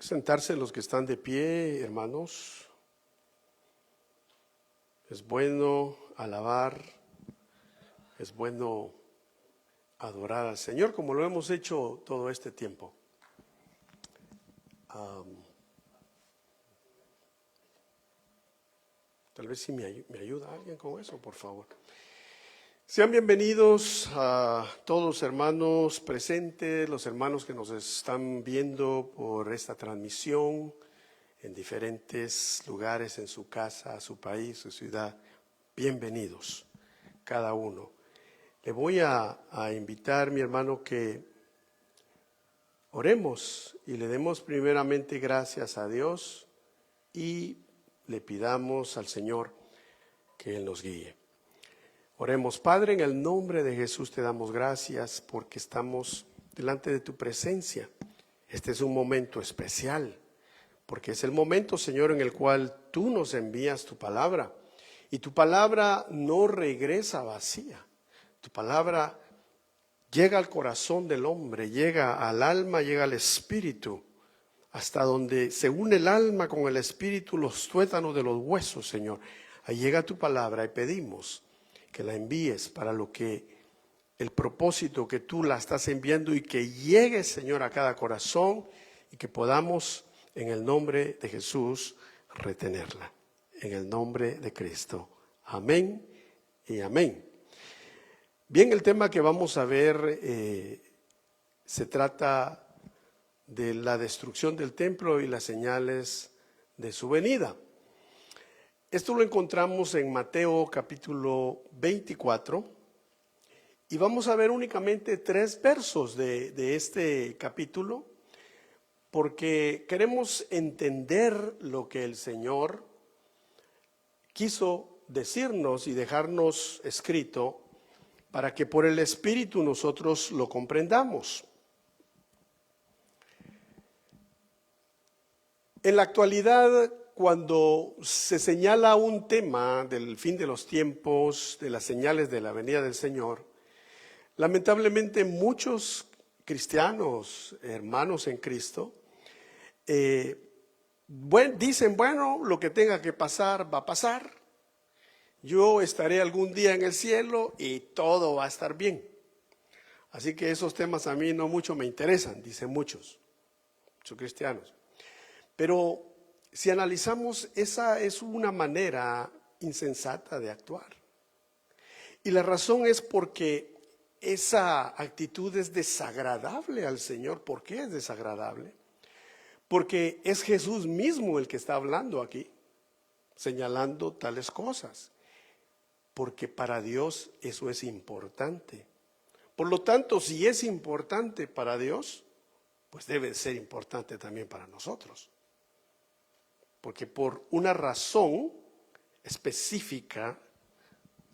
Sentarse los que están de pie, hermanos. Es bueno alabar, es bueno adorar al Señor como lo hemos hecho todo este tiempo. Tal vez si me ayuda alguien con eso, por favor. Sean bienvenidos a todos los hermanos presentes, los hermanos que nos están viendo por esta transmisión en diferentes lugares, en su casa, su país, su ciudad. Bienvenidos cada uno. Le voy a invitar, mi hermano, que oremos y le demos primeramente gracias a Dios y le pidamos al Señor que Él nos guíe. Oremos. Padre, en el nombre de Jesús te damos gracias porque estamos delante de tu presencia. Este es un momento especial, porque es el momento, Señor, en el cual tú nos envías tu palabra. Y tu palabra no regresa vacía. Tu palabra llega al corazón del hombre, llega al alma, llega al espíritu, hasta donde se une el alma con el espíritu, los tuétanos de los huesos, Señor. Ahí llega tu palabra y pedimos que la envíes para lo que el propósito que tú la estás enviando y que llegue, Señor, a cada corazón y que podamos, en el nombre de Jesús, retenerla. En el nombre de Cristo. Amén y amén. Bien, el tema que vamos a ver se trata de la destrucción del templo y las señales de su venida. Esto lo encontramos en Mateo capítulo 24 y vamos a ver únicamente 3 versos de este capítulo porque queremos entender lo que el Señor quiso decirnos y dejarnos escrito para que por el Espíritu nosotros lo comprendamos. En la actualidad, cuando se señala un tema del fin de los tiempos, de las señales de la venida del Señor, lamentablemente muchos cristianos, hermanos en Cristo, dicen, bueno, lo que tenga que pasar va a pasar. Yo estaré algún día en el cielo y todo va a estar bien. Así que esos temas a mí no mucho me interesan, dicen muchos cristianos. Pero si analizamos, esa es una manera insensata de actuar. Y la razón es porque esa actitud es desagradable al Señor. ¿Por qué es desagradable? Porque es Jesús mismo el que está hablando aquí, señalando tales cosas. Porque para Dios eso es importante. Por lo tanto, si es importante para Dios, pues debe ser importante también para nosotros. Porque por una razón específica,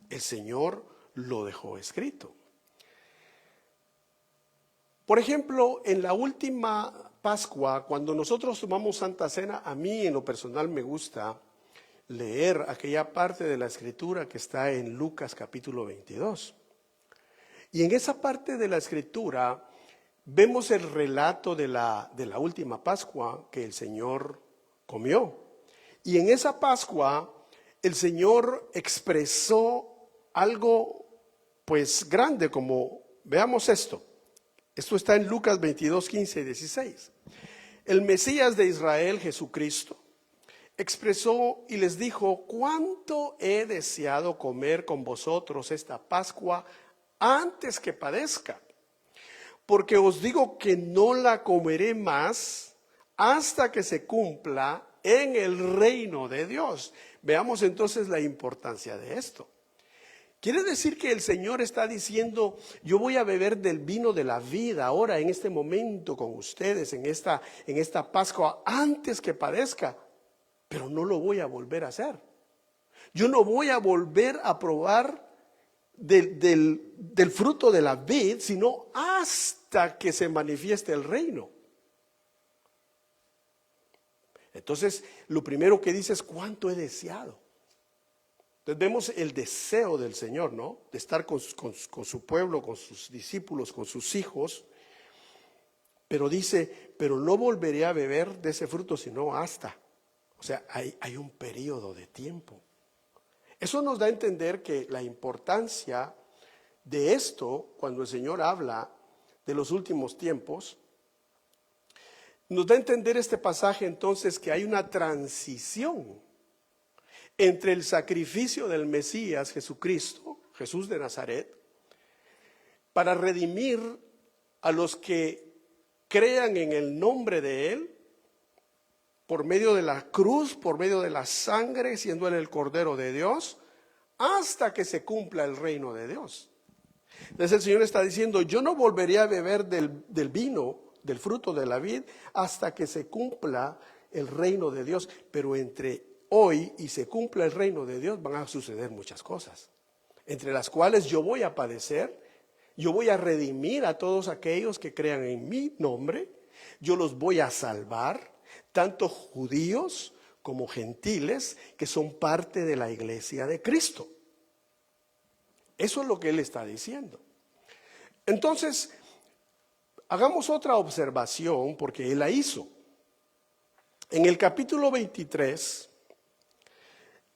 el Señor lo dejó escrito. Por ejemplo, en la última Pascua, cuando nosotros tomamos Santa Cena, a mí en lo personal me gusta leer aquella parte de la Escritura que está en Lucas capítulo 22. Y en esa parte de la Escritura vemos el relato de la última Pascua que el Señor comió. Y en esa Pascua el Señor expresó algo pues grande, como veamos esto. Esto está en Lucas 22, 15 y 16. El Mesías de Israel, Jesucristo, expresó y les dijo: cuánto he deseado comer con vosotros esta Pascua antes que padezca, porque os digo que no la comeré más hasta que se cumpla en el reino de Dios. Veamos entonces la importancia de esto. Quiere decir que el Señor está diciendo: yo voy a beber del vino de la vida ahora, en este momento con ustedes, en esta Pascua, antes que padezca, pero no lo voy a volver a hacer. Yo no voy a volver a probar del fruto de la vid, sino hasta que se manifieste el reino. Entonces, lo primero que dice es: cuánto he deseado. Entonces vemos el deseo del Señor, ¿no? De estar con su pueblo, con sus discípulos, con sus hijos. Pero dice, pero no volveré a beber de ese fruto sino hasta. O sea, hay un periodo de tiempo. Eso nos da a entender que la importancia de esto, cuando el Señor habla de los últimos tiempos, nos da a entender este pasaje entonces que hay una transición entre el sacrificio del Mesías Jesucristo, Jesús de Nazaret, para redimir a los que crean en el nombre de Él, por medio de la cruz, por medio de la sangre, siendo Él el Cordero de Dios, hasta que se cumpla el reino de Dios. Entonces el Señor está diciendo, yo no volveré a beber del vino, del fruto de la vid, hasta que se cumpla el reino de Dios. Pero entre hoy y se cumpla el reino de Dios van a suceder muchas cosas, entre las cuales yo voy a padecer. Yo voy a redimir a todos aquellos que crean en mi nombre. Yo los voy a salvar, tanto judíos como gentiles, que son parte de la iglesia de Cristo. Eso es lo que Él está diciendo. Entonces, hagamos otra observación, porque Él la hizo. En el capítulo 23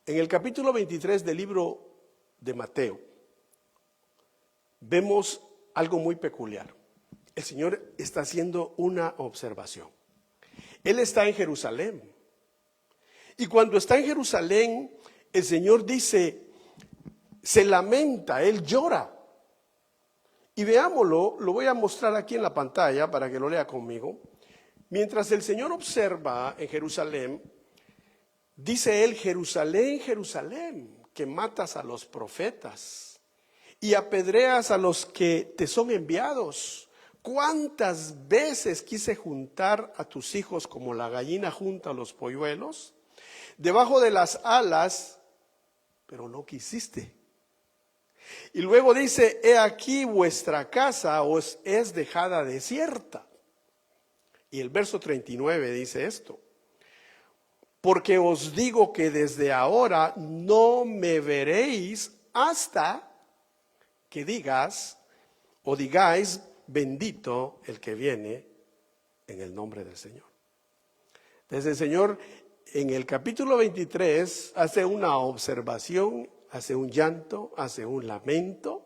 del libro de Mateo, vemos algo muy peculiar. El Señor está haciendo una observación. Él está en Jerusalén. Y cuando está en Jerusalén, el Señor dice, se lamenta, Él llora. Y veámoslo, lo voy a mostrar aquí en la pantalla para que lo lea conmigo. Mientras el Señor observa en Jerusalén, dice Él, Jerusalén, Jerusalén, que matas a los profetas y apedreas a los que te son enviados. ¿Cuántas veces quise juntar a tus hijos como la gallina junta a los polluelos debajo de las alas, pero no quisiste? Y luego dice, he aquí vuestra casa os es dejada desierta. Y el verso 39 dice esto, porque os digo que desde ahora no me veréis hasta que digáis, bendito el que viene en el nombre del Señor. Entonces el Señor en el capítulo 23 hace una observación, hace un llanto, hace un lamento,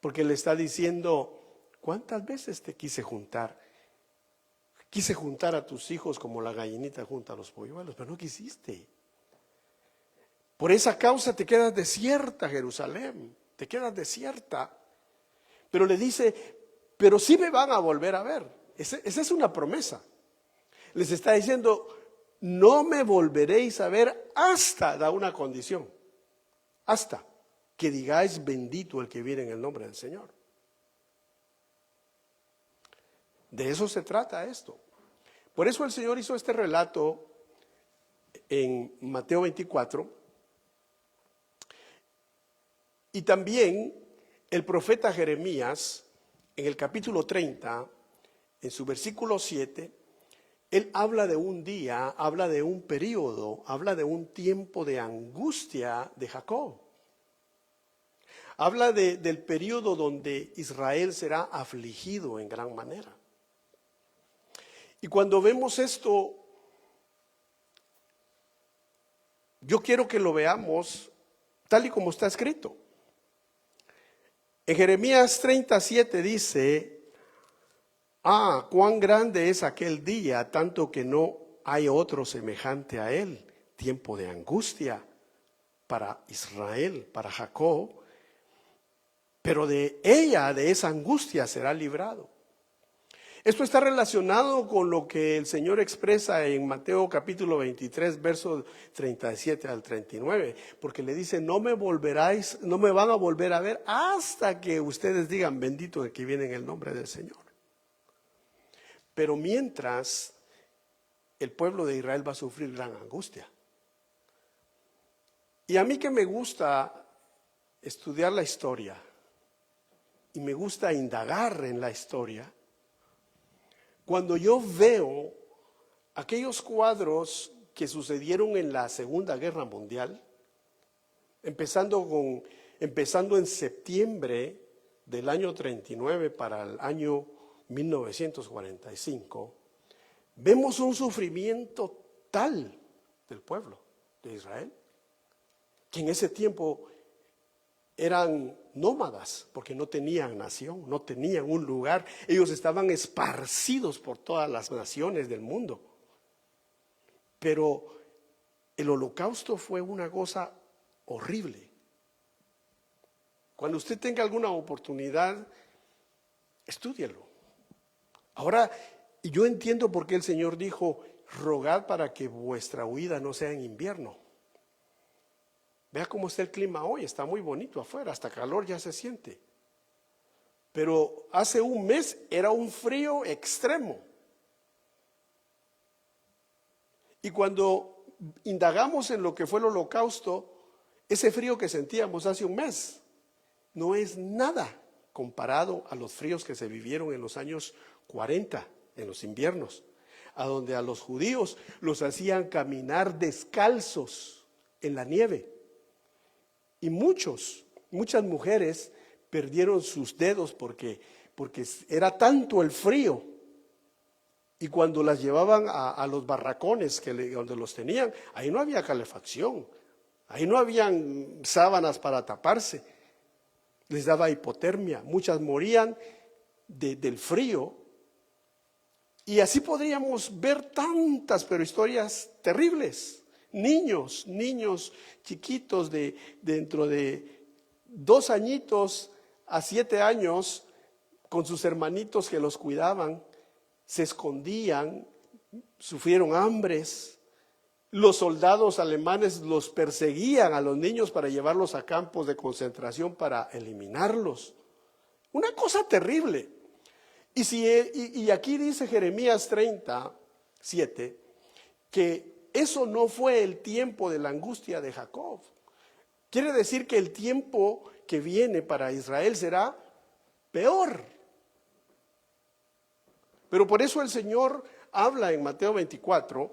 porque le está diciendo, ¿cuántas veces te quise juntar? Quise juntar a tus hijos como la gallinita junta a los polluelos, pero no quisiste. Por esa causa te quedas desierta, Jerusalén. Te quedas desierta, pero le dice, pero sí me van a volver a ver. Esa es una promesa. Les está diciendo, no me volveréis a ver hasta, da una condición, hasta que digáis bendito el que viene en el nombre del Señor. De eso se trata esto. Por eso el Señor hizo este relato en Mateo 24. Y también el profeta Jeremías, en el capítulo 30, en su versículo 7, él habla de un día, habla de un periodo, habla de un tiempo de angustia de Jacob. Habla del periodo donde Israel será afligido en gran manera. Y cuando vemos esto, yo quiero que lo veamos tal y como está escrito. En Jeremías 37 dice, cuán grande es aquel día, tanto que no hay otro semejante a él, tiempo de angustia para Israel, para Jacob, pero de esa angustia será librado. Esto está relacionado con lo que el Señor expresa en Mateo capítulo 23, versos 37 al 39, porque le dice, no me van a volver a ver hasta que ustedes digan, bendito el que viene en el nombre del Señor. Pero mientras, el pueblo de Israel va a sufrir gran angustia. Y a mí que me gusta estudiar la historia, y me gusta indagar en la historia, cuando yo veo aquellos cuadros que sucedieron en la Segunda Guerra Mundial, empezando en septiembre del año 39 para el año 1945, vemos un sufrimiento tal del pueblo de Israel, que en ese tiempo eran nómadas, porque no tenían nación, no tenían un lugar. Ellos estaban esparcidos por todas las naciones del mundo. Pero el holocausto fue una cosa horrible. Cuando usted tenga alguna oportunidad, estúdielo. Ahora, yo entiendo por qué el Señor dijo: rogad para que vuestra huida no sea en invierno. Vea cómo está el clima hoy, está muy bonito afuera, hasta calor ya se siente. Pero hace un mes era un frío extremo. Y cuando indagamos en lo que fue el holocausto, ese frío que sentíamos hace un mes no es nada comparado a los fríos que se vivieron en los años 40, en los inviernos, a donde a los judíos los hacían caminar descalzos en la nieve. Y muchas mujeres perdieron sus dedos porque era tanto el frío. Y cuando las llevaban a los barracones donde los tenían, ahí no había calefacción, ahí no habían sábanas para taparse. Les daba hipotermia, muchas morían del frío. Y así podríamos ver tantas, pero historias terribles. Niños chiquitos dentro de 2 añitos a 7 años, con sus hermanitos que los cuidaban, se escondían, sufrieron hambres. Los soldados alemanes los perseguían a los niños para llevarlos a campos de concentración para eliminarlos. Una cosa terrible. Y aquí dice Jeremías 30:7 que eso no fue el tiempo de la angustia de Jacob. Quiere decir que el tiempo que viene para Israel será peor. Pero por eso el Señor habla en Mateo 24,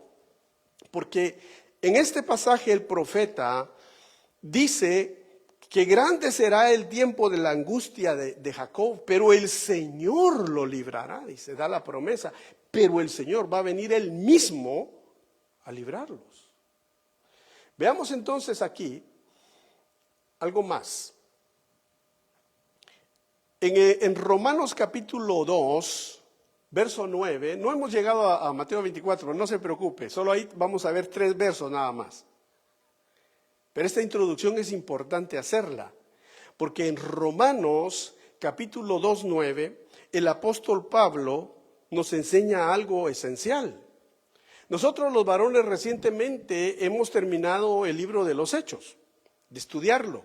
porque en este pasaje el profeta dice que grande será el tiempo de la angustia de Jacob, pero el Señor lo librará, dice, da la promesa, pero el Señor va a venir Él mismo a librarlos. Veamos entonces aquí algo más. En Romanos capítulo 2, verso 9, no hemos llegado a Mateo 24, no se preocupe, solo ahí vamos a ver 3 versos nada más. Pero esta introducción es importante hacerla, porque en Romanos capítulo 2, 9, el apóstol Pablo nos enseña algo esencial. Nosotros los varones recientemente hemos terminado el libro de los Hechos, de estudiarlo.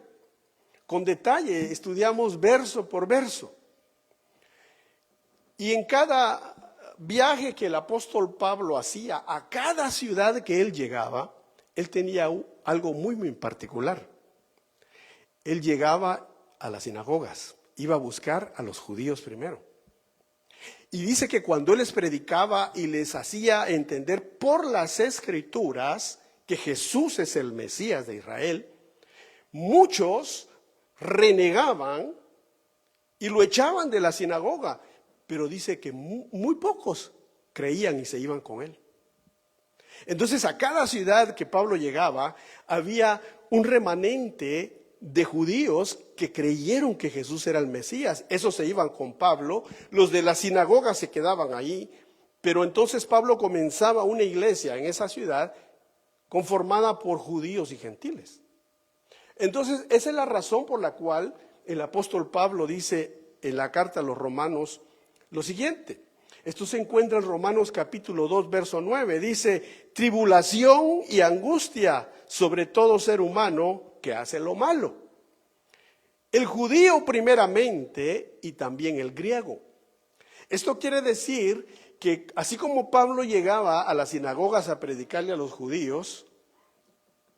Con detalle estudiamos verso por verso. Y en cada viaje que el apóstol Pablo hacía, a cada ciudad que él llegaba, él tenía algo muy, muy particular. Él llegaba a las sinagogas, iba a buscar a los judíos primero. Y dice que cuando él les predicaba y les hacía entender por las Escrituras que Jesús es el Mesías de Israel, muchos renegaban y lo echaban de la sinagoga, pero dice que muy pocos creían y se iban con él. Entonces a cada ciudad que Pablo llegaba había un remanente de judíos que creyeron que Jesús era el Mesías. Esos se iban con Pablo, los de la sinagoga se quedaban ahí, pero entonces Pablo comenzaba una iglesia en esa ciudad conformada por judíos y gentiles. Entonces esa es la razón por la cual el apóstol Pablo dice en la carta a los romanos lo siguiente. Esto se encuentra en Romanos capítulo 2, verso 9. Dice: tribulación y angustia sobre todo ser humano que hace lo malo. El judío primeramente y también el griego. Esto quiere decir que así como Pablo llegaba a las sinagogas a predicarle a los judíos,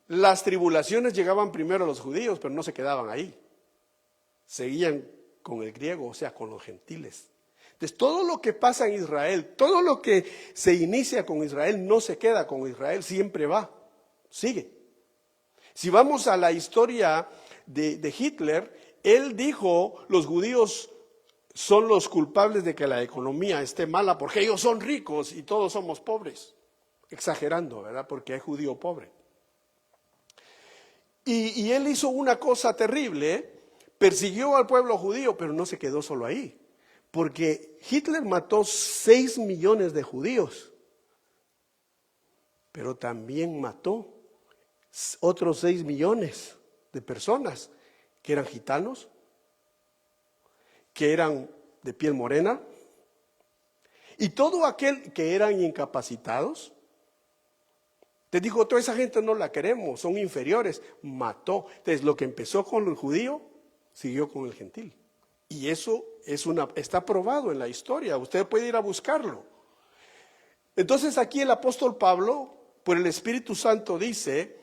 las tribulaciones llegaban primero a los judíos, pero no se quedaban ahí. Seguían con el griego, o sea, con los gentiles. Entonces, todo lo que pasa en Israel, todo lo que se inicia con Israel, no se queda con Israel, siempre va, sigue. Si vamos a la historia de Hitler, él dijo: los judíos son los culpables de que la economía esté mala porque ellos son ricos y todos somos pobres. Exagerando, ¿verdad? Porque hay judío pobre. Y él hizo una cosa terrible, persiguió al pueblo judío, pero no se quedó solo ahí. Porque Hitler mató 6 millones de judíos, pero también mató otros 6 millones de personas que eran gitanos, que eran de piel morena, y todo aquel que eran incapacitados. Te dijo, toda esa gente no la queremos, son inferiores. Mató. Entonces, lo que empezó con el judío, siguió con el gentil. Y eso está probado en la historia. Usted puede ir a buscarlo. Entonces, aquí el apóstol Pablo, por el Espíritu Santo, dice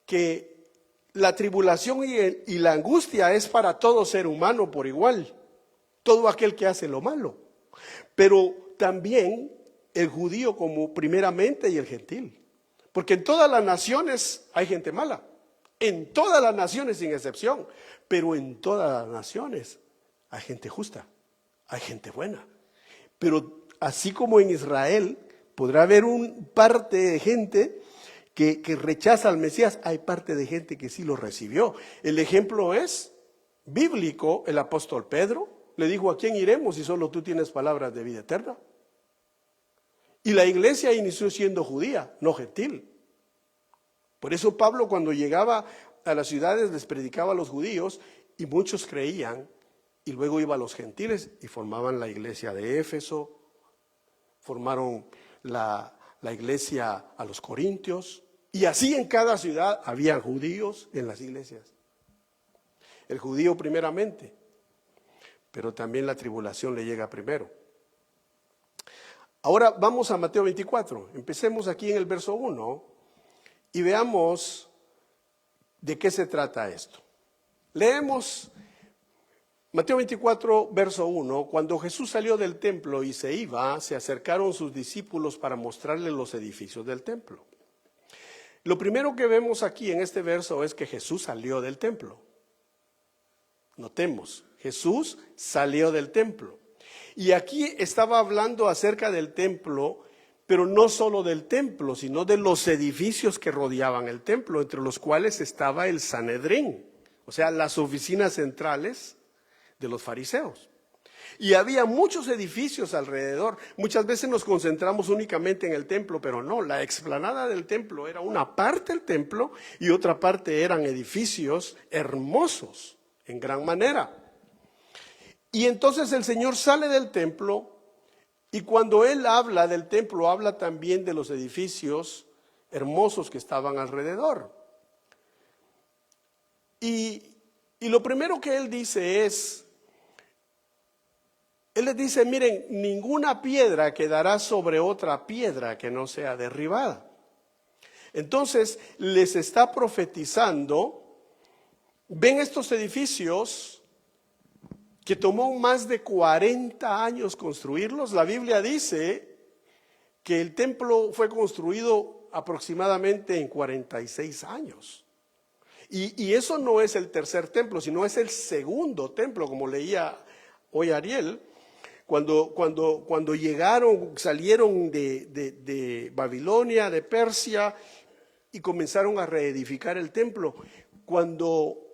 que la tribulación y la angustia es para todo ser humano por igual. Todo aquel que hace lo malo. Pero también el judío como primeramente y el gentil. Porque en todas las naciones hay gente mala, en todas las naciones sin excepción, pero en todas las naciones hay gente justa, hay gente buena. Pero así como en Israel podrá haber un parte de gente que rechaza al Mesías, hay parte de gente que sí lo recibió. El ejemplo es bíblico. El apóstol Pedro le dijo, ¿a quién iremos si solo tú tienes palabras de vida eterna? Y la iglesia inició siendo judía, no gentil. Por eso Pablo, cuando llegaba a las ciudades, les predicaba a los judíos y muchos creían, y luego iba a los gentiles y formaban la iglesia de Éfeso, formaron la iglesia a los corintios, y así en cada ciudad había judíos en las iglesias. El judío primeramente, pero también la tribulación le llega primero. Ahora vamos a Mateo 24, empecemos aquí en el verso 1 y veamos de qué se trata esto. Leemos Mateo 24, verso 1, cuando Jesús salió del templo y se iba, se acercaron sus discípulos para mostrarle los edificios del templo. Lo primero que vemos aquí en este verso es que Jesús salió del templo. Notemos, Jesús salió del templo. Y aquí estaba hablando acerca del templo, pero no solo del templo, sino de los edificios que rodeaban el templo, entre los cuales estaba el Sanedrín, o sea, las oficinas centrales de los fariseos. Y había muchos edificios alrededor. Muchas veces nos concentramos únicamente en el templo, pero no, la explanada del templo era una parte del templo y otra parte eran edificios hermosos, en gran manera. Y entonces el Señor sale del templo y cuando Él habla del templo, habla también de los edificios hermosos que estaban alrededor. Y lo primero que Él dice es, Él les dice, miren, ninguna piedra quedará sobre otra piedra que no sea derribada. Entonces les está profetizando, ven estos edificios que tomó más de 40 años construirlos. La Biblia dice que el templo fue construido aproximadamente en 46 años. Y eso no es el tercer templo, sino es el segundo templo, como leía hoy Ariel. Cuando llegaron, salieron de Babilonia, de Persia, y comenzaron a reedificar el templo. Cuando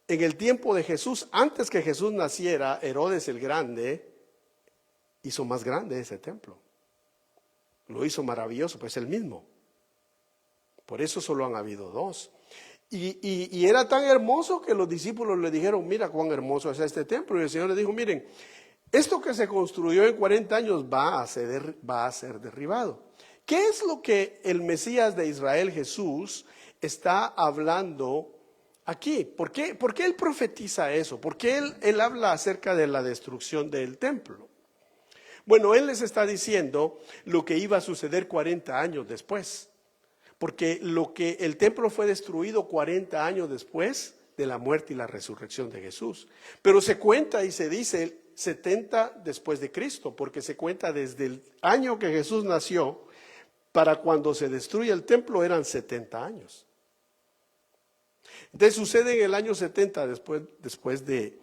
en el tiempo de Jesús, antes que Jesús naciera, Herodes el Grande hizo más grande ese templo. Lo hizo maravilloso, pues él mismo. Por eso solo han habido dos. Y era tan hermoso que los discípulos le dijeron, mira cuán hermoso es este templo. Y el Señor les dijo, miren, esto que se construyó en 40 años va a ser derribado. ¿Qué es lo que el Mesías de Israel, Jesús, está hablando aquí? ¿Por qué Él profetiza eso? ¿Por qué él habla acerca de la destrucción del templo? Bueno, Él les está diciendo lo que iba a suceder 40 años después. Porque el templo fue destruido 40 años después de la muerte y la resurrección de Jesús. Pero se cuenta y se dice 70 después de Cristo, porque se cuenta desde el año que Jesús nació para cuando se destruye el templo eran 70 años. Entonces sucede en el año 70 después de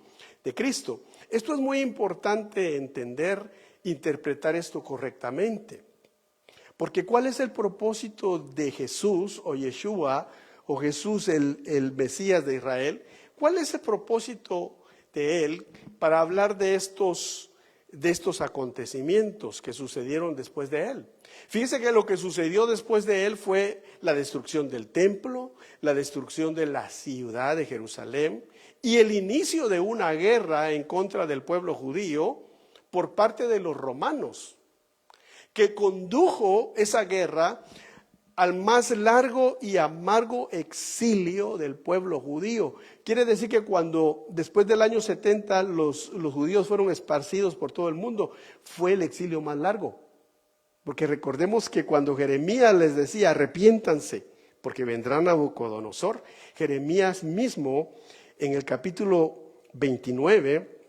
Cristo. Esto es muy importante entender, interpretar esto correctamente. Porque ¿cuál es el propósito de Jesús o Yeshua o Jesús el Mesías de Israel? ¿Cuál es el propósito de él para hablar de estos acontecimientos que sucedieron después de él? Fíjese que lo que sucedió después de él fue la destrucción del templo, la destrucción de la ciudad de Jerusalén y el inicio de una guerra en contra del pueblo judío por parte de los romanos, que condujo esa guerra al más largo y amargo exilio del pueblo judío. Quiere decir que cuando después del año 70 los judíos fueron esparcidos por todo el mundo, fue el exilio más largo. Porque recordemos que cuando Jeremías les decía arrepiéntanse, porque vendrá Nabucodonosor, Jeremías mismo en el capítulo 29,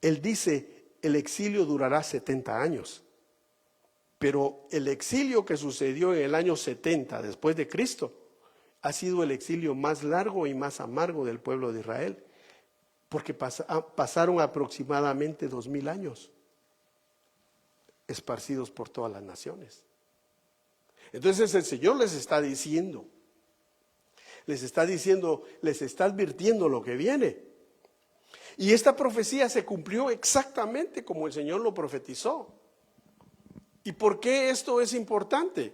él dice, el exilio durará 70 años. Pero el exilio que sucedió en el año 70 después de Cristo ha sido el exilio más largo y más amargo del pueblo de Israel, porque pasaron aproximadamente 2000 años esparcidos por todas las naciones. Entonces el Señor les está advirtiendo lo que viene. Y esta profecía se cumplió exactamente como el Señor lo profetizó. ¿Y por qué esto es importante?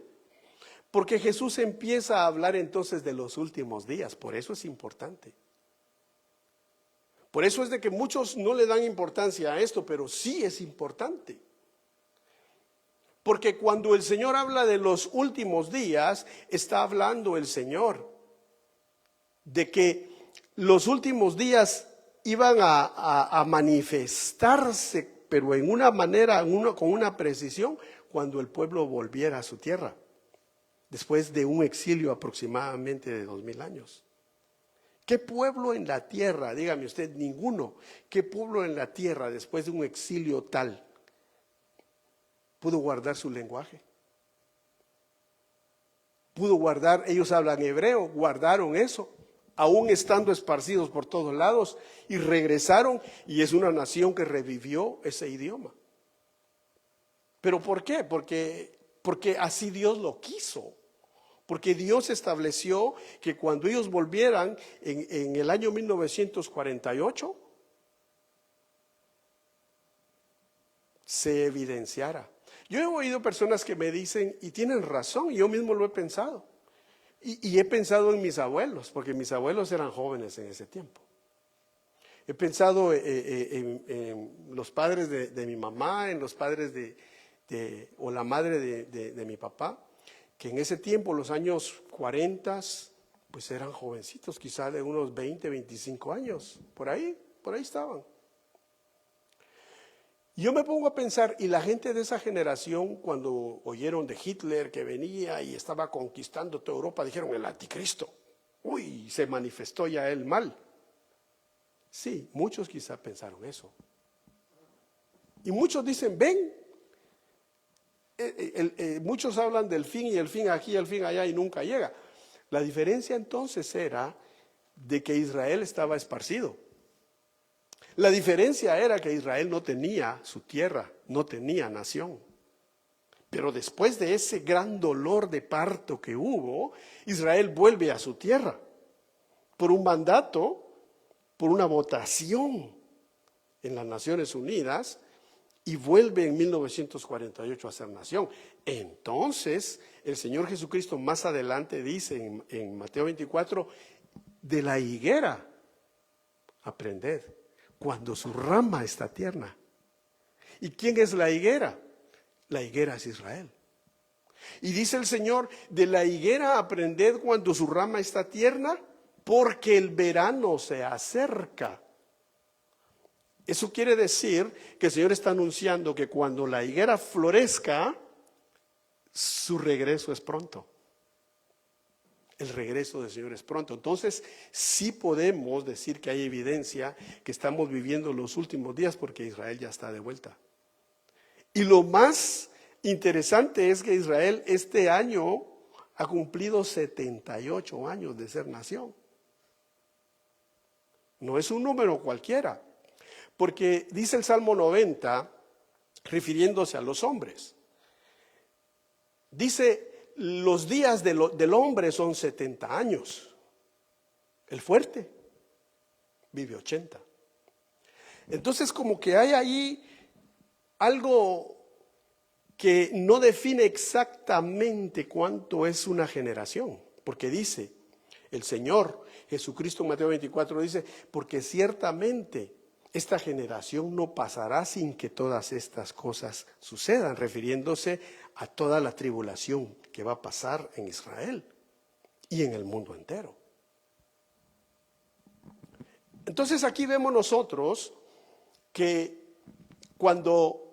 Porque Jesús empieza a hablar entonces de los últimos días, por eso es importante. Por eso es de que muchos no le dan importancia a esto, pero sí es importante. Porque cuando el Señor habla de los últimos días, está hablando el Señor de que los últimos días iban a manifestarse, pero en una manera, con una precisión, cuando el pueblo volviera a su tierra, después de un exilio aproximadamente de 2000 años. ¿Qué pueblo en la tierra, dígame usted, ninguno, qué pueblo en la tierra después de un exilio tal pudo guardar su lenguaje? Pudo guardar, ellos hablan hebreo, guardaron eso, aún estando esparcidos por todos lados, y regresaron, y es una nación que revivió ese idioma. ¿Pero por qué? Porque así Dios lo quiso. Porque Dios estableció que cuando ellos volvieran en el año 1948, se evidenciara. Yo he oído personas que me dicen, y tienen razón, y yo mismo lo he pensado. Y he pensado en mis abuelos, porque mis abuelos eran jóvenes en ese tiempo. He pensado en los padres de mi mamá, en los padres o la madre de mi papá, que en ese tiempo, los años 40, pues eran jovencitos, quizá de unos 20, 25 años, por ahí estaban. Yo me pongo a pensar, y la gente de esa generación, cuando oyeron de Hitler que venía y estaba conquistando toda Europa, dijeron, el anticristo, uy, se manifestó ya el mal. Sí, muchos quizá pensaron eso. Y muchos dicen, ven, muchos hablan del fin y el fin aquí, el fin allá y nunca llega. La diferencia entonces era de que Israel estaba esparcido. La diferencia era que Israel no tenía su tierra, no tenía nación. Pero después de ese gran dolor de parto que hubo, Israel vuelve a su tierra por un mandato, por una votación en las Naciones Unidas, y vuelve en 1948 a ser nación. Entonces, el Señor Jesucristo más adelante dice en Mateo 24, de la higuera aprended cuando su rama está tierna. ¿Y quién es la higuera? La higuera es Israel. Y dice el Señor, de la higuera aprended cuando su rama está tierna, porque el verano se acerca. Eso quiere decir que el Señor está anunciando que cuando la higuera florezca, su regreso es pronto. El regreso del Señor es pronto. Entonces, sí podemos decir que hay evidencia que estamos viviendo los últimos días porque Israel ya está de vuelta. Y lo más interesante es que Israel este año ha cumplido 78 años de ser nación. No es un número cualquiera. Porque dice el Salmo 90, refiriéndose a los hombres. Dice, los días del hombre son 70 años. El fuerte vive 80. Entonces como que hay ahí algo que no define exactamente cuánto es una generación. Porque dice, el Señor Jesucristo en Mateo 24 dice, porque ciertamente esta generación no pasará sin que todas estas cosas sucedan, refiriéndose a toda la tribulación que va a pasar en Israel y en el mundo entero. Entonces aquí vemos nosotros que cuando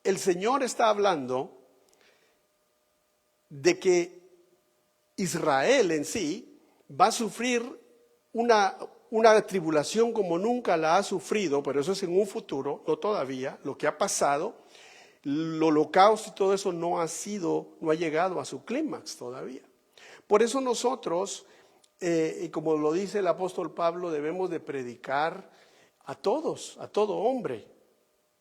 el Señor está hablando de que Israel en sí va a sufrir una tribulación como nunca la ha sufrido, pero eso es en un futuro, no todavía, lo que ha pasado, el holocausto y todo eso no ha llegado a su clímax todavía. Por eso nosotros, y como lo dice el apóstol Pablo, debemos de predicar a todos, a todo hombre,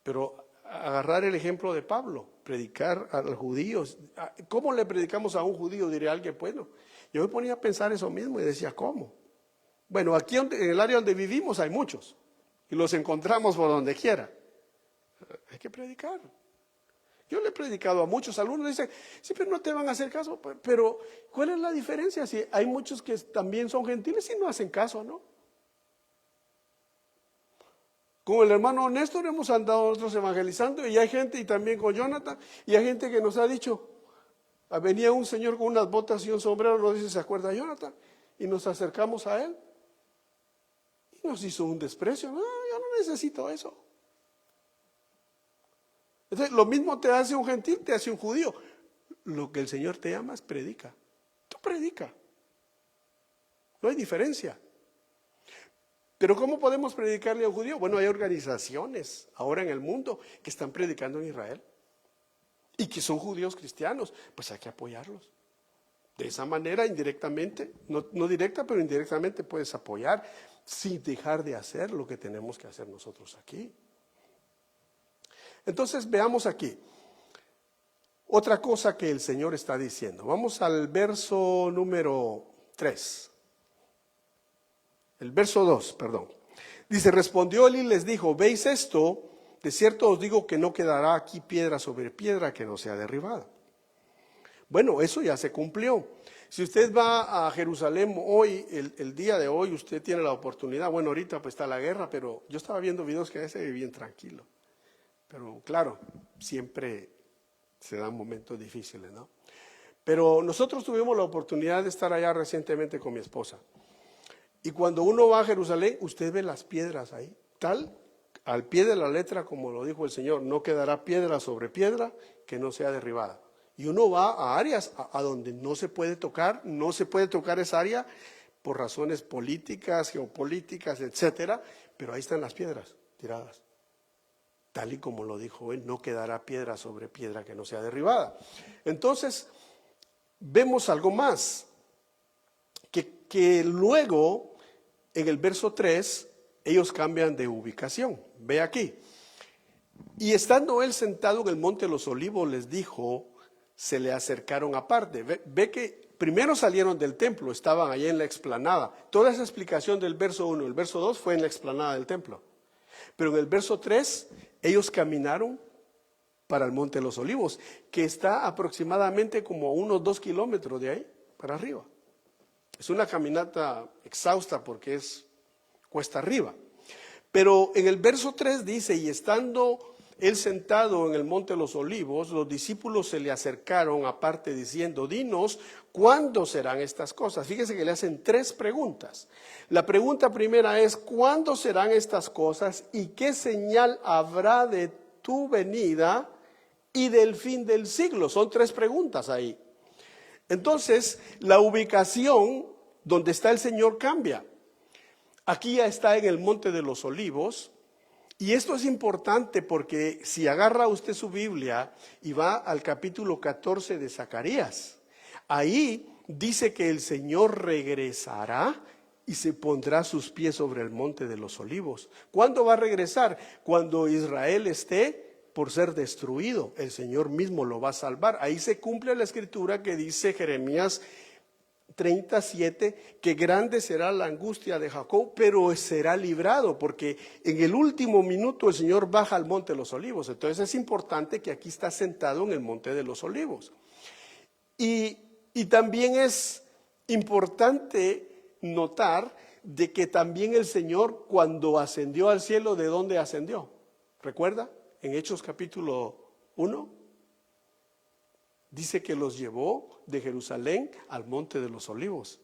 pero agarrar el ejemplo de Pablo, predicar a los judíos. ¿Cómo le predicamos a un judío? Diría alguien, bueno, yo me ponía a pensar eso mismo y decía, ¿cómo? Bueno, aquí en el área donde vivimos hay muchos y los encontramos por donde quiera. Hay que predicar. Yo le he predicado a muchos, algunos dicen, sí, pero no te van a hacer caso, pero ¿cuál es la diferencia? Si hay muchos que también son gentiles y no hacen caso, ¿no? Con el hermano Néstor hemos andado nosotros evangelizando y hay gente, y también con Jonathan, y hay gente que nos ha dicho, venía un señor con unas botas y un sombrero, nos dice, ¿se acuerda Jonathan? Y nos acercamos a él y nos hizo un desprecio. No, yo no necesito eso. Entonces, lo mismo te hace un gentil, te hace un judío. Lo que el Señor te llama es predica. Tú predica. No hay diferencia. Pero ¿cómo podemos predicarle a un judío? Bueno, hay organizaciones ahora en el mundo que están predicando en Israel y que son judíos cristianos. Pues hay que apoyarlos. De esa manera, indirectamente, no directa, pero indirectamente puedes apoyar sin dejar de hacer lo que tenemos que hacer nosotros aquí. Entonces veamos aquí otra cosa que el Señor está diciendo. Vamos al verso número 3. El verso 2, perdón. Dice, respondió él y les dijo, ¿veis esto? De cierto os digo que no quedará aquí piedra sobre piedra que no sea derribada. Bueno, eso ya se cumplió. Si usted va a Jerusalén hoy, el día de hoy, usted tiene la oportunidad. Bueno, ahorita pues está la guerra, pero yo estaba viendo videos que se ve bien tranquilo. Pero claro, siempre se dan momentos difíciles, ¿no? Pero nosotros tuvimos la oportunidad de estar allá recientemente con mi esposa. Y cuando uno va a Jerusalén, usted ve las piedras ahí, tal, al pie de la letra, como lo dijo el Señor, no quedará piedra sobre piedra que no sea derribada. Y uno va a áreas a donde no se puede tocar esa área por razones políticas, geopolíticas, etcétera, pero ahí están las piedras tiradas. Tal y como lo dijo él, no quedará piedra sobre piedra que no sea derribada. Entonces, vemos algo más, que luego, en el verso 3, ellos cambian de ubicación. Ve aquí. Y estando él sentado en el monte de los olivos, les dijo, se le acercaron aparte. Ve que primero salieron del templo, estaban allá en la explanada. Toda esa explicación del verso 1, el verso 2 fue en la explanada del templo. Pero en el verso 3, ellos caminaron para el monte de los olivos, que está aproximadamente como a unos 2 kilómetros de ahí para arriba. Es una caminata exhausta porque es cuesta arriba. Pero en el verso 3 dice, y estando él sentado en el monte de los olivos, los discípulos se le acercaron aparte diciendo, dinos, ¿cuándo serán estas cosas? Fíjese que le hacen 3 preguntas. La pregunta primera es, ¿cuándo serán estas cosas y qué señal habrá de tu venida y del fin del siglo? Son 3 preguntas ahí. Entonces, la ubicación donde está el Señor cambia. Aquí ya está en el monte de los olivos. Y esto es importante porque si agarra usted su Biblia y va al capítulo 14 de Zacarías, ahí dice que el Señor regresará y se pondrá sus pies sobre el monte de los olivos. ¿Cuándo va a regresar? Cuando Israel esté por ser destruido. El Señor mismo lo va a salvar. Ahí se cumple la escritura que dice Jeremías 37, que grande será la angustia de Jacob, pero será librado, porque en el último minuto el Señor baja al monte de los olivos. Entonces es importante que aquí está sentado en el monte de los olivos. Y también es importante notar de que también el Señor, cuando ascendió al cielo, ¿de dónde ascendió? ¿Recuerda? En Hechos capítulo 1. Dice que los llevó de Jerusalén al monte de los olivos.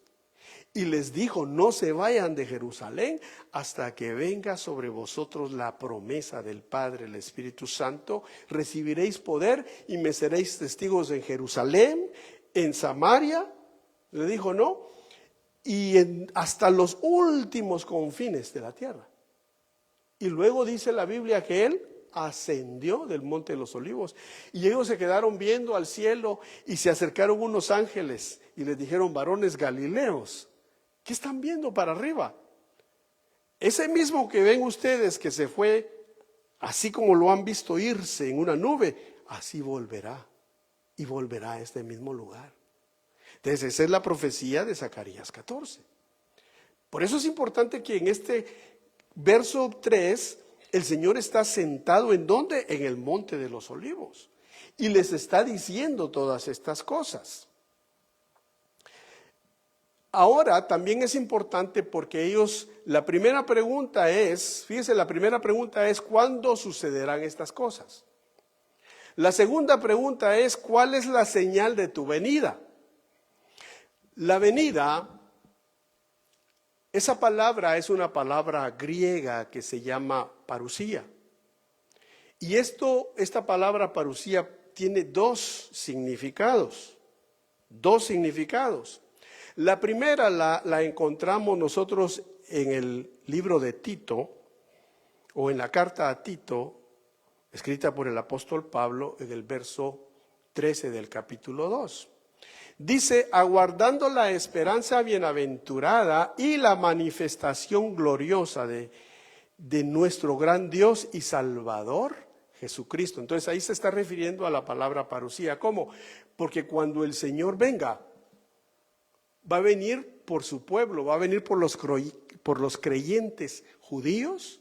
Y les dijo, no se vayan de Jerusalén hasta que venga sobre vosotros la promesa del Padre, el Espíritu Santo. Recibiréis poder y me seréis testigos en Jerusalén, en Samaria, le dijo, ¿no? Y hasta los últimos confines de la tierra. Y luego dice la Biblia que él ascendió del monte de los olivos, y ellos se quedaron viendo al cielo, y se acercaron unos ángeles y les dijeron, varones galileos, ¿qué están viendo para arriba? Ese mismo que ven ustedes que se fue, así como lo han visto irse en una nube, así volverá, y volverá a este mismo lugar. Entonces esa es la profecía de Zacarías 14. Por eso es importante que en este verso 3 el Señor está sentado, ¿en dónde? En el monte de los olivos. Y les está diciendo todas estas cosas. Ahora también es importante porque ellos, la primera pregunta es, fíjese, la primera pregunta es, ¿cuándo sucederán estas cosas? La segunda pregunta es, ¿cuál es la señal de tu venida? La venida, esa palabra es una palabra griega que se llama parusía. Y esta palabra parusía tiene dos significados. La primera la encontramos nosotros en el libro de Tito, o en la carta a Tito, escrita por el apóstol Pablo, en el verso 13 del capítulo 2. Dice, aguardando la esperanza bienaventurada y la manifestación gloriosa de nuestro gran Dios y Salvador, Jesucristo. Entonces ahí se está refiriendo a la palabra parusía. ¿Cómo? Porque cuando el Señor venga, va a venir por su pueblo, va a venir por los creyentes judíos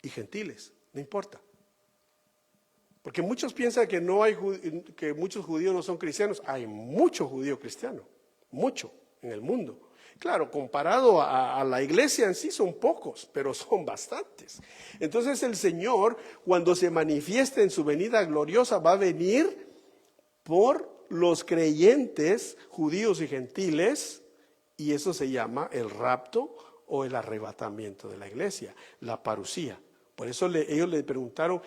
y gentiles, no importa. Porque muchos piensan que que muchos judíos no son cristianos. Hay mucho judío cristiano, mucho en el mundo. Claro, comparado a la iglesia en sí son pocos, pero son bastantes. Entonces el Señor, cuando se manifieste en su venida gloriosa, va a venir por los creyentes judíos y gentiles, y eso se llama el rapto o el arrebatamiento de la iglesia, la parusía. Por eso ellos le preguntaron.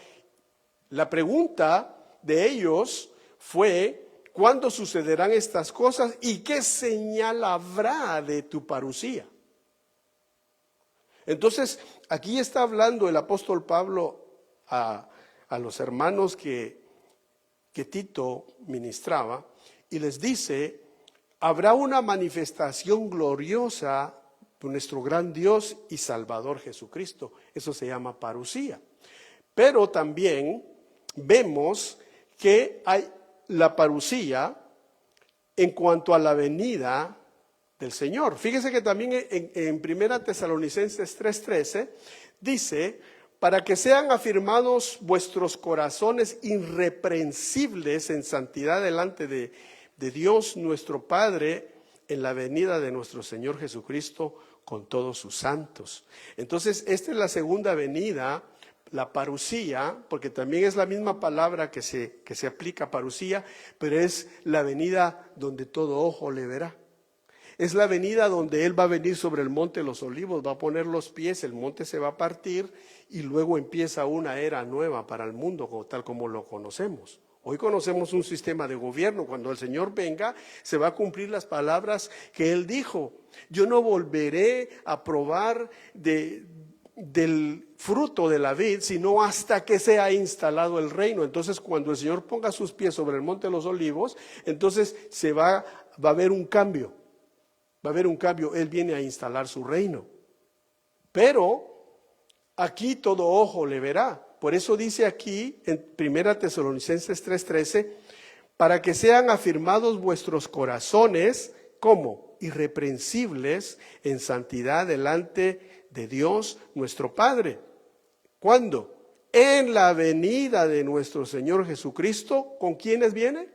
La pregunta de ellos fue, ¿cuándo sucederán estas cosas y qué señal habrá de tu parusía? Entonces, aquí está hablando el apóstol Pablo a los hermanos que Tito ministraba, y les dice, habrá una manifestación gloriosa de nuestro gran Dios y Salvador Jesucristo. Eso se llama parusía. Pero también vemos que hay la parusía en cuanto a la venida del Señor. Fíjese que también en 1 Tesalonicenses 3:13 dice, para que sean afirmados vuestros corazones irreprensibles en santidad delante de Dios nuestro Padre en la venida de nuestro Señor Jesucristo con todos sus santos. Entonces, esta es la segunda venida, la parusía, porque también es la misma palabra que se aplica a parusía, pero es la venida donde todo ojo le verá. Es la venida donde Él va a venir sobre el monte de los olivos, va a poner los pies, el monte se va a partir y luego empieza una era nueva para el mundo, tal como lo conocemos. Hoy conocemos un sistema de gobierno. Cuando el Señor venga, se va a cumplir las palabras que Él dijo. Yo no volveré a probar del fruto de la vid, sino hasta que sea instalado el reino. Entonces, cuando el Señor ponga sus pies sobre el monte de los olivos, entonces va a haber un cambio. Va a haber un cambio, Él viene a instalar su reino. Pero aquí todo ojo le verá. Por eso dice aquí en 1 Tesalonicenses 3:13, para que sean afirmados vuestros corazones, ¿cómo? Irreprensibles en santidad delante de Dios nuestro Padre. ¿Cuándo? En la venida de nuestro Señor Jesucristo. ¿Con quiénes viene?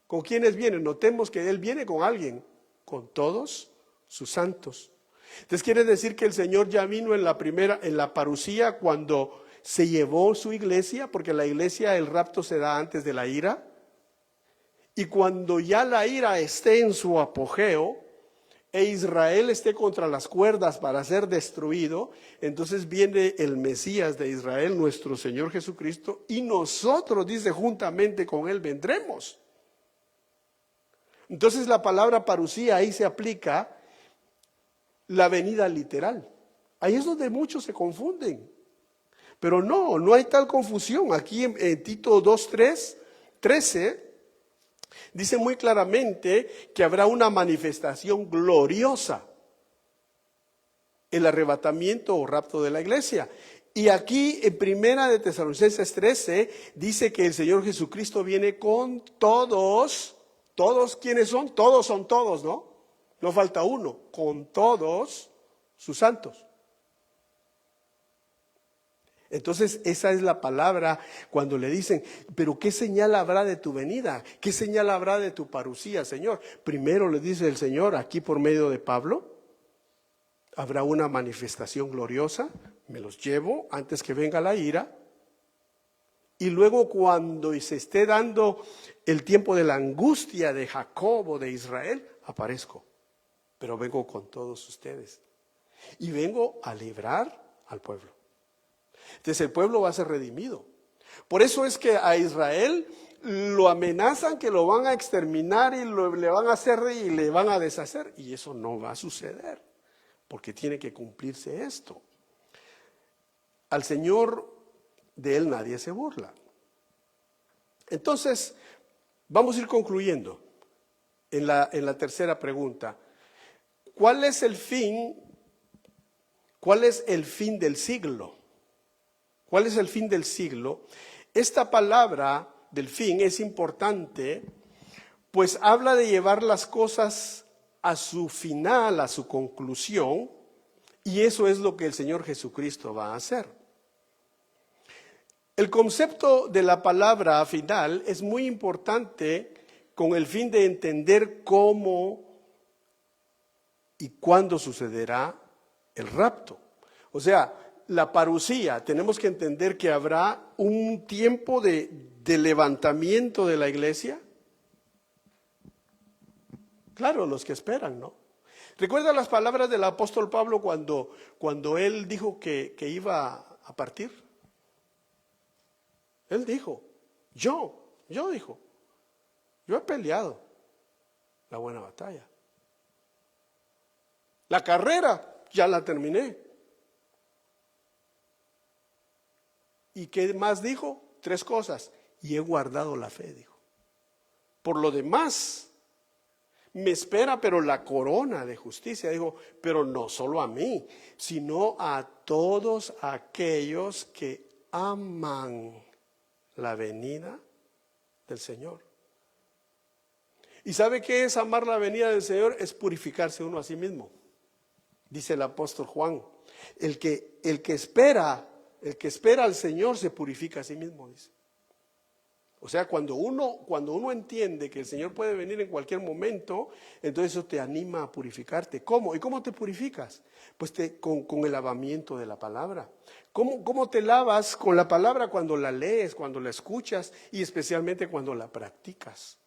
¿Con quiénes viene? Notemos que Él viene con alguien, con todos sus santos. Entonces quiere decir que el Señor ya vino en la parusía, cuando se llevó su iglesia, porque la iglesia, el rapto se da antes de la ira. Y cuando ya la ira esté en su apogeo e Israel esté contra las cuerdas para ser destruido, entonces viene el Mesías de Israel, nuestro Señor Jesucristo, y nosotros, dice, juntamente con Él vendremos. Entonces la palabra parusía ahí se aplica la venida literal. Ahí es donde muchos se confunden. Pero no hay tal confusión. Aquí en Tito 2:13 dice muy claramente que habrá una manifestación gloriosa, el arrebatamiento o rapto de la iglesia. Y aquí en 1 Tesalonicenses 13 dice que el Señor Jesucristo viene con todos. ¿Todos quiénes son? Todos son todos, ¿no? No falta uno, con todos sus santos. Entonces esa es la palabra cuando le dicen, pero ¿qué señal habrá de tu venida? ¿Qué señal habrá de tu parusía, Señor? Primero le dice el Señor aquí por medio de Pablo, habrá una manifestación gloriosa, me los llevo antes que venga la ira. Y luego cuando se esté dando el tiempo de la angustia de Jacob o de Israel, aparezco. Pero vengo con todos ustedes. Y vengo a librar al pueblo. Entonces el pueblo va a ser redimido. Por eso es que a Israel lo amenazan que lo van a exterminar y le van a hacer y le van a deshacer. Y eso no va a suceder, porque tiene que cumplirse esto. Al Señor, de Él nadie se burla. Entonces, vamos a ir concluyendo en la tercera pregunta. ¿Cuál es el fin? ¿Cuál es el fin del siglo? ¿Cuál es el fin del siglo? Esta palabra del fin es importante, pues habla de llevar las cosas a su final, a su conclusión, y eso es lo que el Señor Jesucristo va a hacer. El concepto de la palabra final es muy importante con el fin de entender cómo y cuándo sucederá el rapto. O sea, la parusía, tenemos que entender que habrá un tiempo de levantamiento de la iglesia. Claro, los que esperan, ¿no? ¿Recuerda las palabras del apóstol Pablo cuando él dijo que iba a partir? Él dijo, yo he peleado la buena batalla. La carrera ya la terminé. ¿Y qué más dijo? 3 cosas. Y he guardado la fe, dijo. Por lo demás, me espera, pero la corona de justicia, dijo, pero no solo a mí, sino a todos aquellos que aman la venida del Señor. ¿Y sabe qué es amar la venida del Señor? Es purificarse uno a sí mismo. Dice el apóstol Juan, el que espera al Señor se purifica a sí mismo, dice. O sea, cuando uno entiende que el Señor puede venir en cualquier momento, entonces eso te anima a purificarte. ¿Cómo? ¿Y cómo te purificas? Pues con el lavamiento de la palabra. ¿Cómo te lavas con la palabra? Cuando la lees, cuando la escuchas y especialmente cuando la practicas.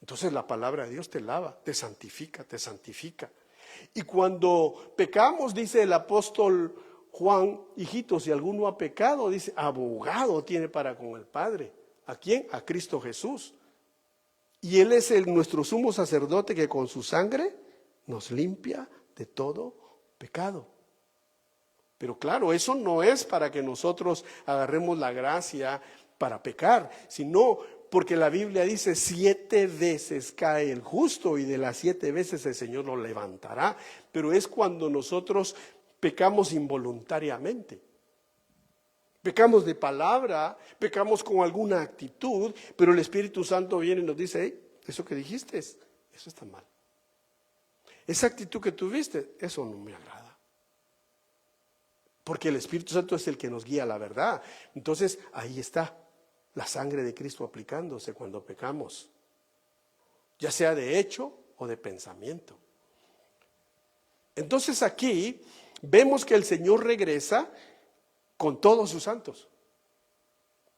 Entonces la palabra de Dios te lava, te santifica. Y cuando pecamos, dice el apóstol Juan, hijitos, si alguno ha pecado, dice, abogado tiene para con el Padre. ¿A quién? A Cristo Jesús. Y Él es nuestro sumo sacerdote que con su sangre nos limpia de todo pecado. Pero claro, eso no es para que nosotros agarremos la gracia para pecar, sino porque la Biblia dice 7 veces cae el justo y de las 7 veces el Señor lo levantará. Pero es cuando nosotros pecamos involuntariamente. Pecamos de palabra, pecamos con alguna actitud, pero el Espíritu Santo viene y nos dice, hey, eso que dijiste, eso está mal. Esa actitud que tuviste, eso no me agrada. Porque el Espíritu Santo es el que nos guía a la verdad. Entonces, ahí está la sangre de Cristo aplicándose cuando pecamos, ya sea de hecho o de pensamiento. Entonces aquí vemos que el Señor regresa con todos sus santos.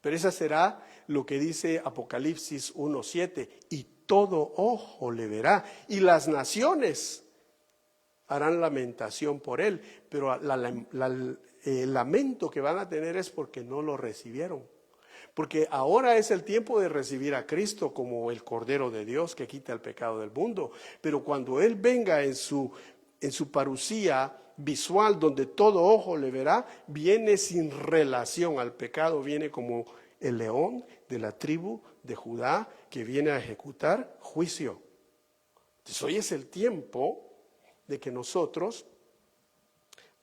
Pero esa será lo que dice Apocalipsis 1:7, y todo ojo le verá, y las naciones harán lamentación por él. Pero el lamento que van a tener es porque no lo recibieron. Porque ahora es el tiempo de recibir a Cristo como el Cordero de Dios que quita el pecado del mundo. Pero cuando Él venga en su parucía visual, donde todo ojo le verá, viene sin relación al pecado, viene como el león de la tribu de Judá que viene a ejecutar juicio. Entonces hoy es el tiempo de que nosotros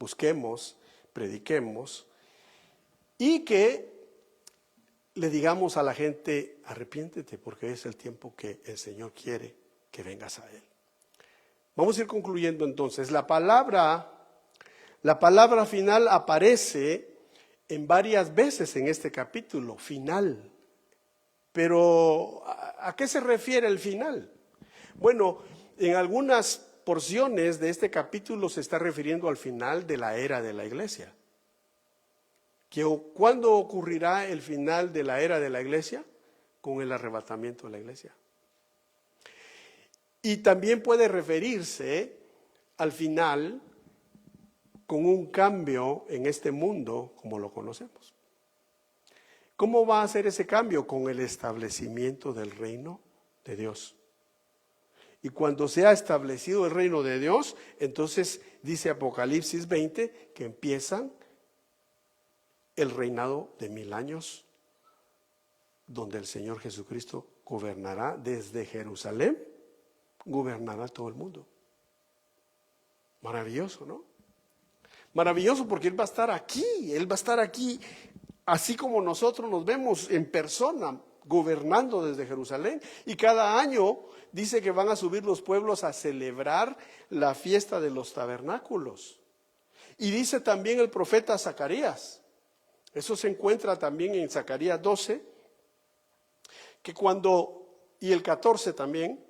busquemos, prediquemos y que le digamos a la gente, arrepiéntete porque es el tiempo que el Señor quiere que vengas a Él. Vamos a ir concluyendo entonces. La palabra final aparece en varias veces en este capítulo, final. Pero, ¿a qué se refiere el final? Bueno, en algunas porciones de este capítulo se está refiriendo al final de la era de la iglesia. ¿Cuándo ocurrirá el final de la era de la iglesia? Con el arrebatamiento de la iglesia. Y también puede referirse al final con un cambio en este mundo como lo conocemos. ¿Cómo va a ser ese cambio? Con el establecimiento del reino de Dios. Y cuando se ha establecido el reino de Dios, entonces dice Apocalipsis 20 que empiezan el reinado de 1000 años, donde el Señor Jesucristo gobernará desde Jerusalén, gobernará todo el mundo. Maravilloso, ¿no? Maravilloso porque Él va a estar aquí, así como nosotros nos vemos en persona, gobernando desde Jerusalén. Y cada año dice que van a subir los pueblos a celebrar la fiesta de los tabernáculos. Y dice también el profeta Zacarías, eso se encuentra también en Zacarías 12, y el 14 también,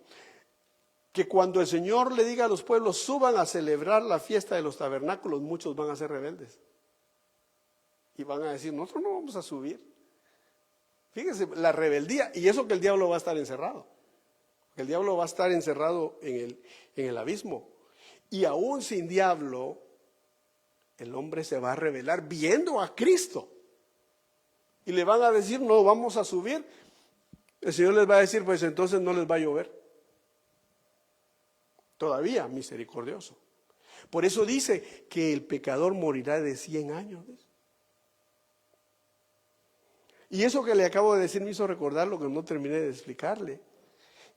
que cuando el Señor le diga a los pueblos, suban a celebrar la fiesta de los tabernáculos, muchos van a ser rebeldes. Y van a decir, nosotros no vamos a subir. Fíjense, la rebeldía, y eso que el diablo va a estar encerrado. El diablo va a estar encerrado en el abismo. Y aún sin diablo, el hombre se va a rebelar viendo a Cristo. Y le van a decir, no, vamos a subir. El Señor les va a decir, pues entonces no les va a llover. Todavía misericordioso. Por eso dice que el pecador morirá de 100 años. Y eso que le acabo de decir me hizo recordar lo que no terminé de explicarle.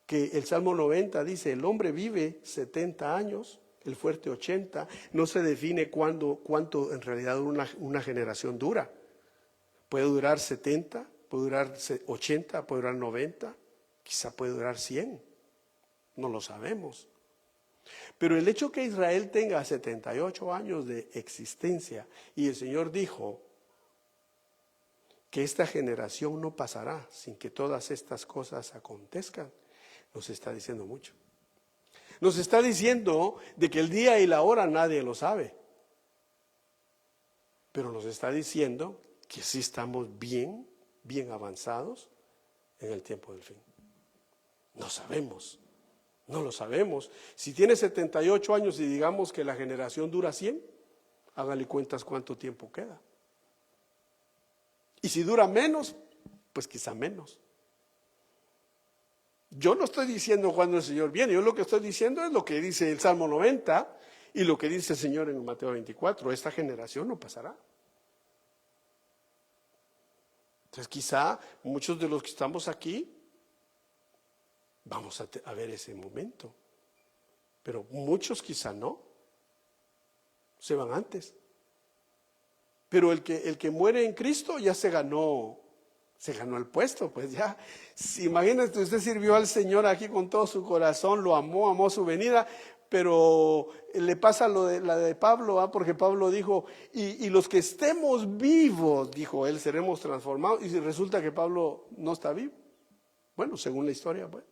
Que el Salmo 90 dice, el hombre vive 70 años, el fuerte 80. No se define cuánto en realidad una generación dura. Puede durar 70, puede durar 80, puede durar 90, quizá puede durar 100. No lo sabemos. Pero el hecho que Israel tenga 78 años de existencia y el Señor dijo que esta generación no pasará sin que todas estas cosas acontezcan, nos está diciendo mucho. Nos está diciendo de que el día y la hora nadie lo sabe. Pero nos está diciendo que sí estamos bien avanzados en el tiempo del fin. No sabemos. No lo sabemos. Si tiene 78 años y digamos que la generación dura 100, hágale cuentas cuánto tiempo queda. Y si dura menos, pues quizá menos. Yo no estoy diciendo cuándo el Señor viene, yo lo que estoy diciendo es lo que dice el Salmo 90 y lo que dice el Señor en Mateo 24, esta generación no pasará. Entonces quizá muchos de los que estamos aquí vamos a ver ese momento, pero muchos quizá no, se van antes. Pero el que muere en Cristo ya se ganó el puesto, pues ya. Imagínate, usted sirvió al Señor aquí con todo su corazón, lo amó su venida, pero le pasa la de Pablo, porque Pablo dijo, y los que estemos vivos, dijo él, seremos transformados, y resulta que Pablo no está vivo. Bueno, según la historia, pues.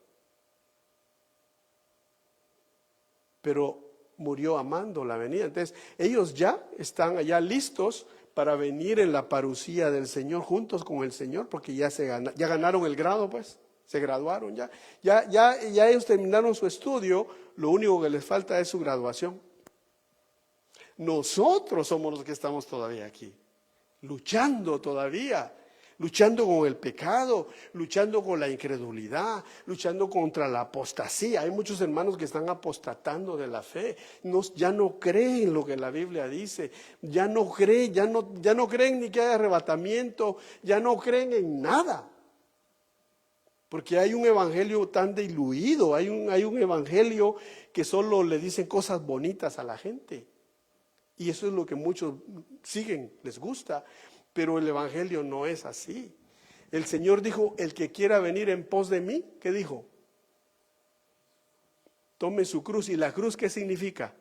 Pero murió amando la venida. Entonces, ellos ya están allá listos para venir en la parucía del Señor, juntos con el Señor, porque ya ganaron el grado, pues, se graduaron ya ellos terminaron su estudio, lo único que les falta es su graduación. Nosotros somos los que estamos todavía aquí, luchando todavía, luchando con el pecado, luchando con la incredulidad, luchando contra la apostasía. Hay muchos hermanos que están apostatando de la fe, ya no creen lo que la Biblia dice, ya no creen ni que haya arrebatamiento, ya no creen en nada. Porque hay un evangelio tan diluido, hay un evangelio que solo le dicen cosas bonitas a la gente. Y eso es lo que muchos siguen, les gusta. Pero el evangelio no es así. El Señor dijo, el que quiera venir en pos de mí, ¿qué dijo? Tome su cruz. ¿Y la cruz qué significa?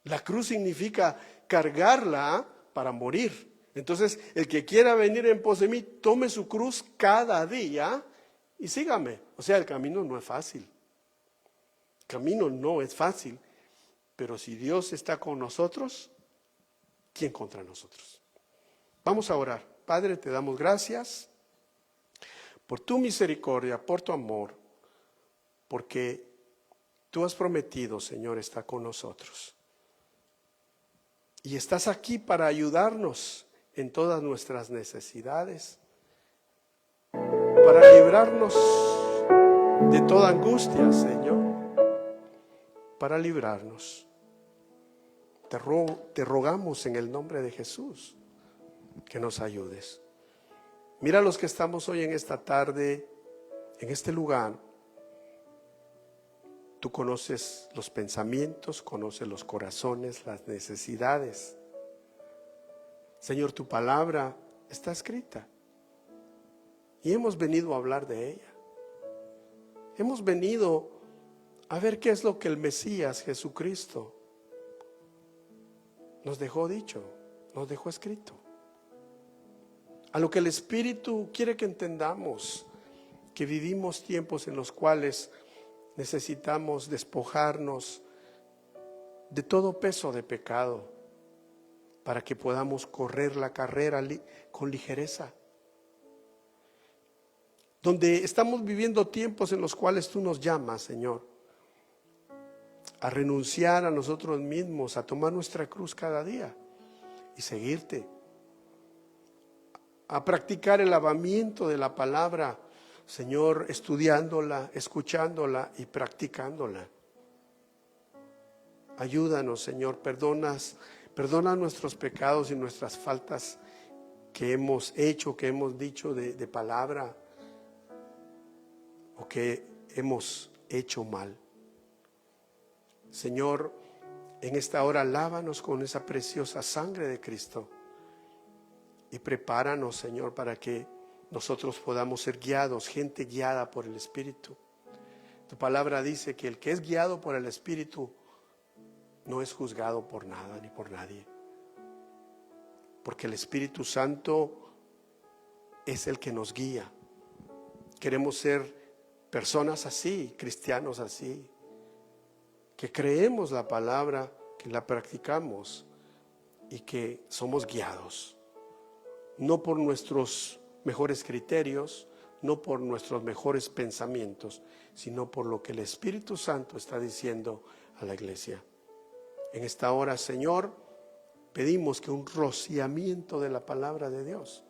La cruz significa cargarla para morir. Entonces, el que quiera venir en pos de mí, tome su cruz cada día y sígame. O sea, el camino no es fácil. El camino no es fácil. Pero si Dios está con nosotros, ¿quién contra nosotros? Vamos a orar. Padre, te damos gracias por tu misericordia, por tu amor, porque tú has prometido, Señor, estar con nosotros. Y estás aquí para ayudarnos en todas nuestras necesidades, para librarnos de toda angustia, Señor, para librarnos. Te rogamos en el nombre de Jesús que nos ayudes. Mira a los que estamos hoy en esta tarde, en este lugar. Tú conoces los pensamientos, conoces los corazones, las necesidades. Señor, tu palabra está escrita y hemos venido a hablar de ella. Hemos venido a ver qué es lo que el Mesías Jesucristo nos dejó dicho, nos dejó escrito. A lo que el Espíritu quiere que entendamos, que vivimos tiempos en los cuales necesitamos despojarnos de todo peso de pecado para que podamos correr la carrera con ligereza. Donde estamos viviendo tiempos en los cuales tú nos llamas, Señor, a renunciar a nosotros mismos, a tomar nuestra cruz cada día y seguirte, a practicar el lavamiento de la palabra, Señor, estudiándola, escuchándola y practicándola. Ayúdanos, Señor, perdona nuestros pecados y nuestras faltas que hemos hecho, que hemos dicho de palabra o que hemos hecho mal. Señor, en esta hora lávanos con esa preciosa sangre de Cristo y prepáranos, Señor, para que nosotros podamos ser guiados, gente guiada por el Espíritu. Tu palabra dice que el que es guiado por el Espíritu no es juzgado por nada ni por nadie, porque el Espíritu Santo es el que nos guía. Queremos ser personas así, cristianos así, que creemos la palabra, que la practicamos y que somos guiados, no por nuestros mejores criterios, no por nuestros mejores pensamientos, sino por lo que el Espíritu Santo está diciendo a la iglesia. En esta hora, Señor, pedimos que un rociamiento de la palabra de Dios,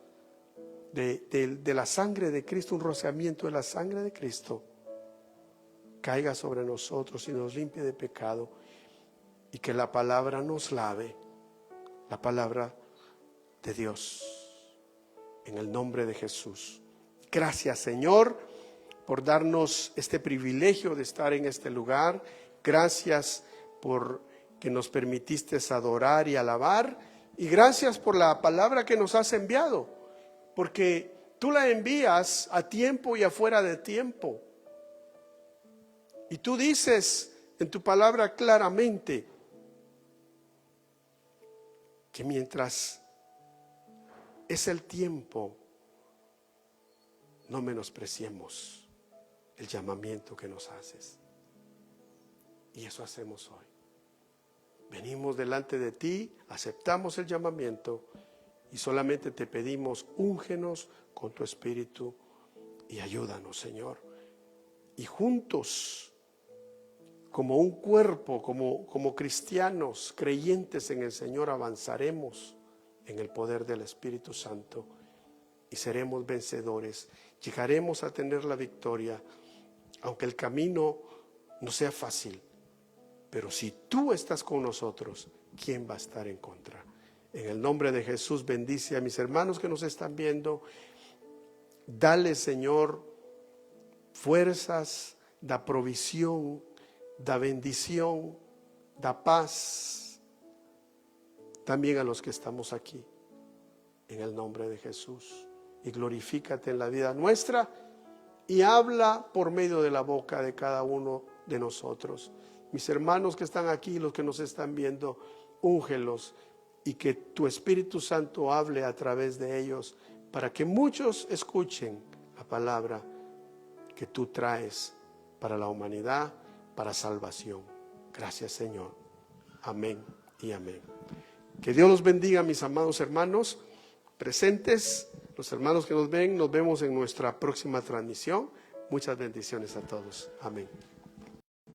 de la sangre de Cristo, un rociamiento de la sangre de Cristo, caiga sobre nosotros y nos limpie de pecado, y que la palabra nos lave, la palabra de Dios. en el nombre de Jesús. Gracias, Señor, por darnos este privilegio de estar en este lugar. Gracias por que nos permitiste adorar y alabar. Y gracias por la palabra que nos has enviado, porque tú la envías a tiempo y afuera de tiempo. Y tú dices en tu palabra claramente que mientras es el tiempo, no menospreciemos el llamamiento que nos haces. Y eso hacemos hoy. Venimos delante de ti, aceptamos el llamamiento y solamente te pedimos, úngenos con tu Espíritu y ayúdanos, Señor. Y juntos, como un cuerpo, como cristianos, creyentes en el Señor, avanzaremos en el poder del Espíritu Santo y seremos vencedores. Llegaremos a tener la victoria, aunque el camino no sea fácil. Pero si tú estás con nosotros, ¿quién va a estar en contra? En el nombre de Jesús, bendice a mis hermanos que nos están viendo. Dale, Señor, fuerzas, da provisión, da bendición, da paz. También a los que estamos aquí, en el nombre de Jesús. Y glorifícate en la vida nuestra y habla por medio de la boca de cada uno de nosotros. Mis hermanos que están aquí, los que nos están viendo, úngelos y que tu Espíritu Santo hable a través de ellos para que muchos escuchen la palabra que tú traes para la humanidad, para salvación. Gracias, Señor. Amén y amén. Que Dios los bendiga, mis amados hermanos presentes, los hermanos que nos ven. Nos vemos en nuestra próxima transmisión. Muchas bendiciones a todos. Amén.